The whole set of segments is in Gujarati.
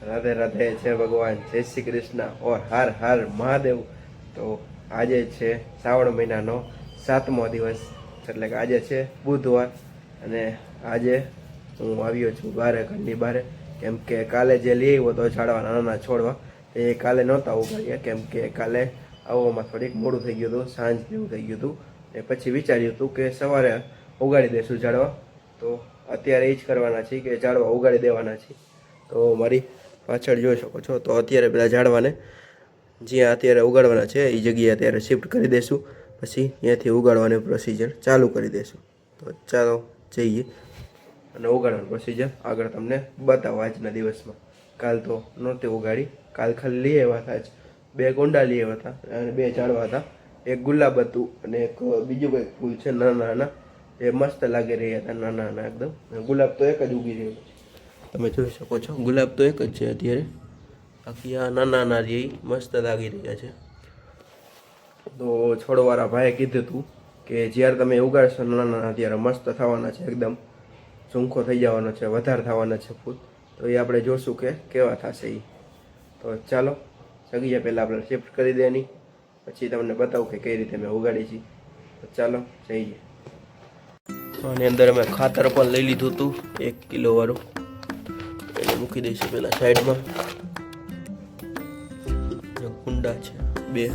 राधे राधे, जय भगवान, जय श्री कृष्ण और हर हर महादेव। तो आज है श्रावण महीनाનો 7મો દિવસ, એટલે કે આજે છે બુધવાર અને આજે હું આવ્યો છું બારે, ઘરની બારે, કેમ કે કાલે જે લઈ આવ્યો તો ઝાડવા નાના છોડવા એ કાલે નહોતા ઉગાડ્યા, કેમ કે કાલે આવવામાં થોડીક મોડું થઈ ગયું હતું, સાંજ જેવું થઈ ગયું હતું ને પછી વિચાર્યું હતું કે સવારે ઉગાડી દઈશું ઝાડવા। તો અત્યારે એ જ કરવાના છે કે ઝાડવા ઉગાડી દેવાના છે। તો મારી પાછળ જોઈ શકો છો, તો અત્યારે પેલા ઝાડવાને જ્યાં અત્યારે ઉગાડવાના છે એ જગ્યાએ અત્યારે શિફ્ટ કરી દઈશું, પછી ત્યાંથી ઉગાડવાની પ્રોસિજર ચાલુ કરી દઈશું। તો ચાલો જઈએ અને ઉગાડવાની પ્રોસિજર આગળ તમને બતાવો આજના દિવસમાં। કાલ તો નહોતી ઉગાડી, કાલ ખાલી લઈ આવ્યા હતા, જ 2 કુંડા લઈ આવ્યા હતા અને 2 ઝાડવા હતા, એક ગુલાબ હતું અને એક બીજું કંઈક ફૂલ છે નાના નાના, એ મસ્ત લાગી રહ્યા હતા, નાના નાના એકદમ। ગુલાબ તો એક જ ઉગી રહ્યું છે, તમે જોઈ શકો છો, ગુલાબ તો એક જ છે અત્યારે, બાકી આ નાના નાના જે મસ્ત લાગી રહ્યા છે। તો છોડવાળા ભાઈએ કીધું હતું કે જ્યારે તમે ઉગાડશો નાના નાના ત્યારે મસ્ત થવાના છે, એકદમ ઝુમખો થઈ જવાનો છે, વધારે થવાના છે ફૂલ। તો એ આપણે જોશું કે કેવા થશે એ। તો ચાલો જગ્યા પહેલાં આપણે શિફ્ટ કરી દેવાની, પછી તમને બતાવું કે કઈ રીતે મેં ઉગાડી છે। તો ચાલો જઈએ। આની અંદર અમે ખાતર પણ લઈ લીધું હતું 1 કિલો વાળું, એને મૂકી દઈશું પહેલાં સાઈડમાં। કુંડા છે 2,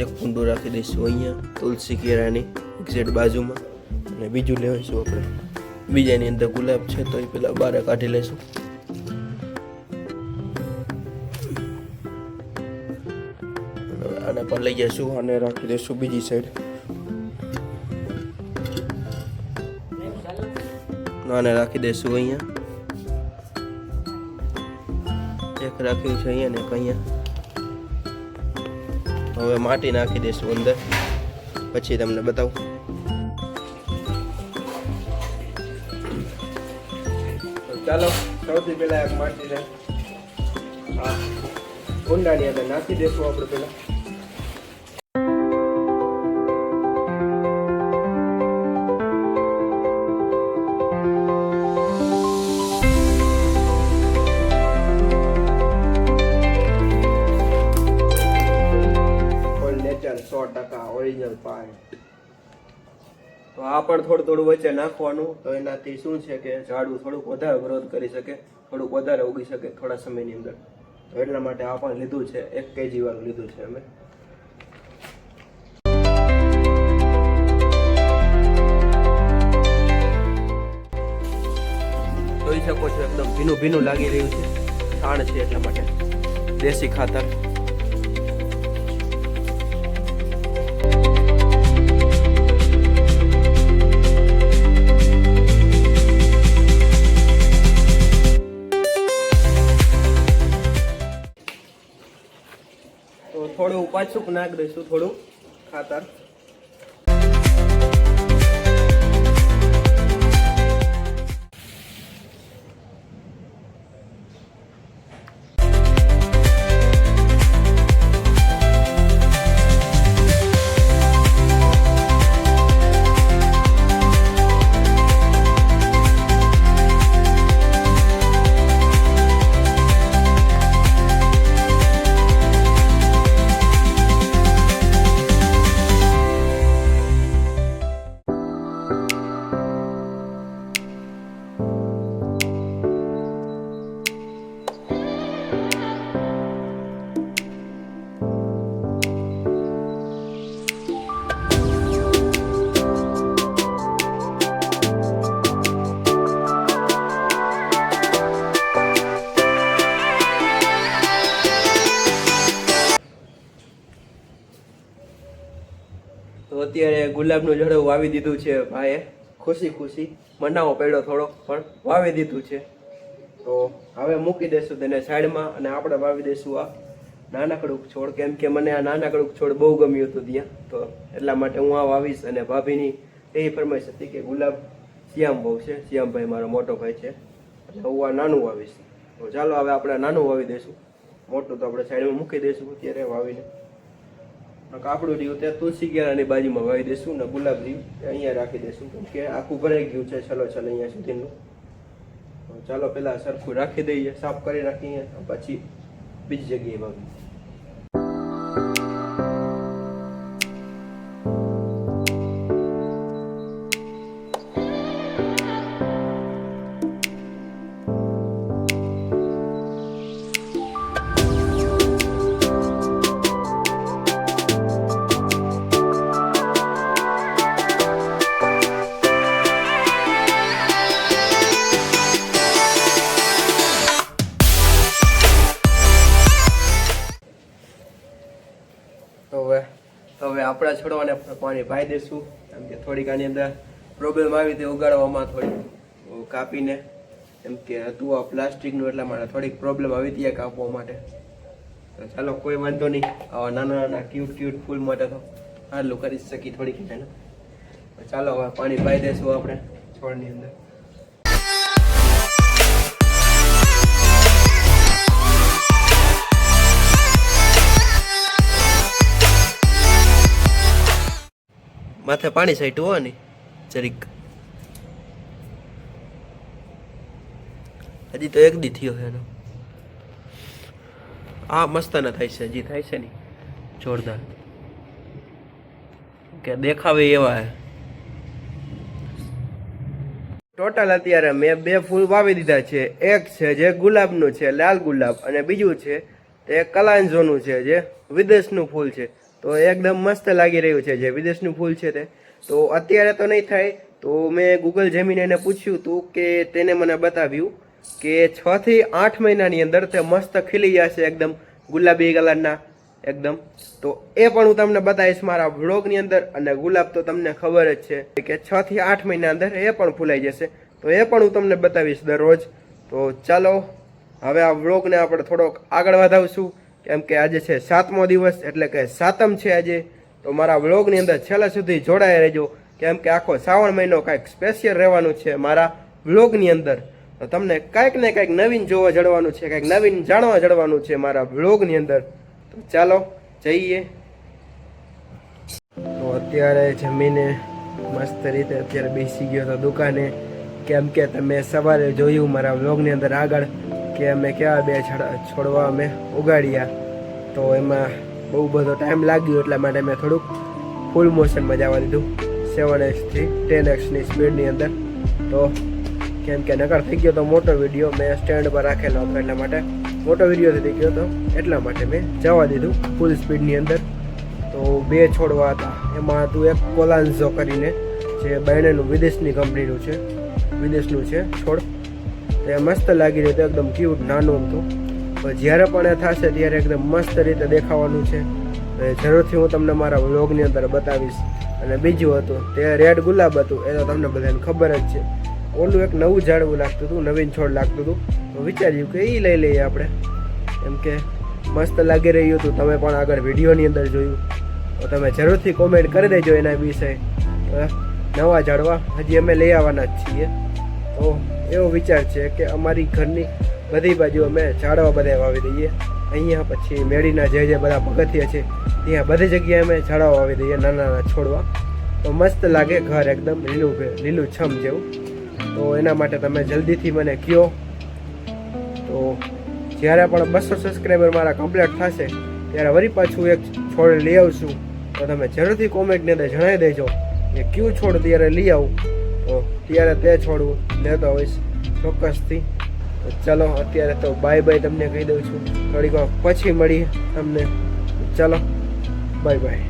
એક કુંડું રાખી દઈશું અહીંયા તુલસી કેરાની એક્ઝેક્ટ બાજુમાં, અને બીજું લેવાઈશું આપણે, બીજાની અંદર ગુલાબ છે તો એ પેલા બહાર કાઢી લઈશું। આને પણ લઈ જઈશું અને રાખી દઈશું બીજી સાઈડ, આને રાખી દઈશું અહીંયા, એક રાખ્યું છે અહીંયા ને એક અહીંયા। હવે માટી નાખી દઈશું અંદર, પછી તમને બતાવું। તો ચાલો સૌથી પહેલા એક માટીને આ કુંડાની અંદર નાખી દઈશું આપણે પહેલા। ઓરિજિનલ પાણી, તો આ પણ થોડું થોડું વચ્ચે નાખવાનું, તો એનાથી શું છે કે ઝાડવું થોડુંક વધારે ગ્રોથ કરી શકે, થોડુંક વધારે ઉગી શકે થોડા સમયની અંદર। તો એટલા માટે આ પણ લીધું છે, 1 kg વાળું લીધું છે અમે। જોઈ શકો છો એકદમ ભીનું ભીનું લાગી રહ્યું છે, છાણ છે એટલા માટે, દેશી ખાતર। થોડું પાછું નાખી દઈશું, થોડું ખાતર। તો અત્યારે ગુલાબનું ઝાડવું વાવી દીધું છે ભાઈએ, ખુશી ખુશી મનાવો પડ્યો થોડો, પણ વાવી દીધું છે। તો હવે મૂકી દઈશું તેને સાઈડમાં અને આપણે વાવી દઈશું આ નાનકડું છોડ, કેમ કે મને આ નાનકડું છોડ બહુ ગમ્યું હતું ત્યાં, તો એટલા માટે હું આ વાવીશ। અને ભાભીની એ ફરમાઈશ હતી કે ગુલાબ શ્યામ બહુ છે, શ્યામભાઈ મારો મોટો ભાઈ છે, એટલે હું આ નાનું વાવીશ। તો ચાલો હવે આપણે નાનું વાવી દઈશું, મોટું તો આપણે સાઈડમાં મૂકી દઈશું અત્યારે વાવીને। કાપડું રહ્યું ત્યાં તુલસી ક્યારાની બાજુમાં વાવી દઈશું ને ગુલાબ રહ્યું અહીંયા રાખી દઈશું કેમ કે આખું ભરાઈ ગયું છે ચલો અહીંયા સુધીનું. ચાલો પેલા સરખું રાખી દઈએ, સાફ કરી રાખીએ, પછી બીજી જગ્યાએ વાવી. તો હવે આપણા છોડવાને પાણી પાઈ દઈશું કેમ કે થોડીક આની અંદર પ્રોબ્લેમ આવી હતી ઉગાડવામાં, થોડી કાપીને કેમ કે હતું આ પ્લાસ્ટિકનું એટલા માટે થોડીક પ્રોબ્લેમ આવી હતી કાપવા માટે. તો ચાલો કોઈ વાંધો નહીં, આવા નાના નાના ક્યુટ ફૂલ માટે તો આટલું કરી શકી થોડીક એને. ચાલો હવે પાણી પાઈ દઈશું આપણે છોડની અંદર. માથે પાણી સાઈટું હોય ને જરીક, હજી તો એક દી થયો છે એનો. આ મસ્ત ના થાય છે, હજી થાય છે ને જોરદાર કે દેખાવે એવા હે. ટોટલ અત્યારે મેં 2 ફૂલ વાવી દીધા છે. એક છે જે ગુલાબનું છે, લાલ ગુલાબ, અને બીજું છે તે કલાંજોનું છે જે વિદેશનું ફૂલ છે. તો એકદમ મસ્ત લાગી રહ્યું છે જે વિદેશનું ફૂલ છે તે. તો અત્યારે તો નહીં થાય, તો મેં ગૂગલ જેમિનીને પૂછ્યું હતું કે તેને મને બતાવ્યું કે 6 થી 8 મહિનાની અંદર તે મસ્ત ખીલી જશે એકદમ ગુલાબી કલરના એકદમ. તો એ પણ હું તમને બતાવીશ મારા વ્લોગની અંદર. અને ગુલાબ તો તમને ખબર જ છે કે 6 થી 8 મહિના અંદર એ પણ ફૂલાઈ જશે, તો એ પણ હું તમને બતાવીશ દરરોજ. તો ચાલો હવે આ વ્લોગને આપણે થોડોક આગળ વધાવશું કેમ કે આજે છે 7મો દિવસ એટલે કે સાતમ છે આજે. તો મારા વ્લોગની અંદર છેલ્લા સુધી જોડાયા રહેજો કેમ કે આખો શ્રાવણ મહિનો કાંઈક સ્પેશિયલ રહેવાનું છે મારા વ્લોગની અંદર. તો તમને કાંઈક ને કાંઈક નવીન જોવા જડવાનું છે, કાંઈક નવીન જાણવા જડવાનું છે મારા વ્લોગની અંદર. તો ચાલો જઈએ. તો અત્યારે જમીને મસ્ત રીતે અત્યારે બેસી ગયો તો દુકાને કેમ કે તમે સવારે જોયું મારા વ્લોગની અંદર આગળ કે અમે કેવા 2 છોડવા અમે ઉગાડ્યા. તો એમાં બહુ બધો ટાઈમ લાગ્યો એટલા માટે મેં થોડુંક ફૂલ મોશનમાં જવા દીધું 7x થી 10xની સ્પીડની અંદર. તો કેમ કે નકર થઈ ગયો તો મોટો વિડીયો, મેં સ્ટેન્ડ પર રાખેલો હતો એટલા માટે મોટો વિડીયો થઈ ગયો હતો એટલા માટે મેં જવા દીધું ફૂલ સ્પીડની અંદર. તો 2 છોડવા હતા, એમાં હતું એક કોલાન્ઝો કરીને જે બાયણેનું વિદેશની કંપનીનું છે, વિદેશનું છે છોડ. એ મસ્ત લાગી રહ્યું હતું, એકદમ ક્યુટ નાનું હતું. તો જ્યારે પણ એ થશે ત્યારે એકદમ મસ્ત રીતે દેખાવાનું છે. એ જરૂરથી હું તમને મારા વ્લોગની અંદર બતાવીશ. અને બીજું હતું તે રેડ ગુલાબ હતું, એ તો તમને બધાને ખબર જ છે. ઓલું એક નવું ઝાડવું લાગતું હતું, નવીન છોડ લાગતું હતું. તો વિચાર્યું કે એ લઈ લઈએ આપણે એમ કે મસ્ત લાગી રહ્યું હતું. તમે પણ આગળ વિડીયોની અંદર જોયું તો તમે જરૂરથી કોમેન્ટ કરી દેજો એના વિશે. નવા ઝાડવા હજી અમે લઈ આવવાના જ છીએ. તો એવો વિચાર છે કે અમારી ઘરની બધી બાજુ અમે ઝાડવા બધા વાવી દઈએ. અહીંયા પછી મેળીના જે બધા પગથિયા છે ત્યાં બધી જગ્યાએ અમે ઝાડવા વાવી દઈએ, નાના નાના છોડવા. તો મસ્ત લાગે ઘર એકદમ લીલું છમ જેવું. તો એના માટે તમે જલ્દીથી મને કહો. તો જ્યારે પણ 200 સબસ્ક્રાઈબર મારા કમ્પ્લીટ થશે ત્યારે વળી પાછું એક છોડ લઈ આવશું. તો તમે જરૂરથી કોમેન્ટની અંદર જણાવી દેજો કે કયું છોડ ત્યારે લઈ આવું. તો ત્યારે તે છોડવું લેતો હોઈશ ચોક્કસથી. ચાલો અત્યારે તો બાય બાય તમને કહી દઉં છું, થોડીક વાર પછી મળીએ તમને. ચાલો બાય બાય.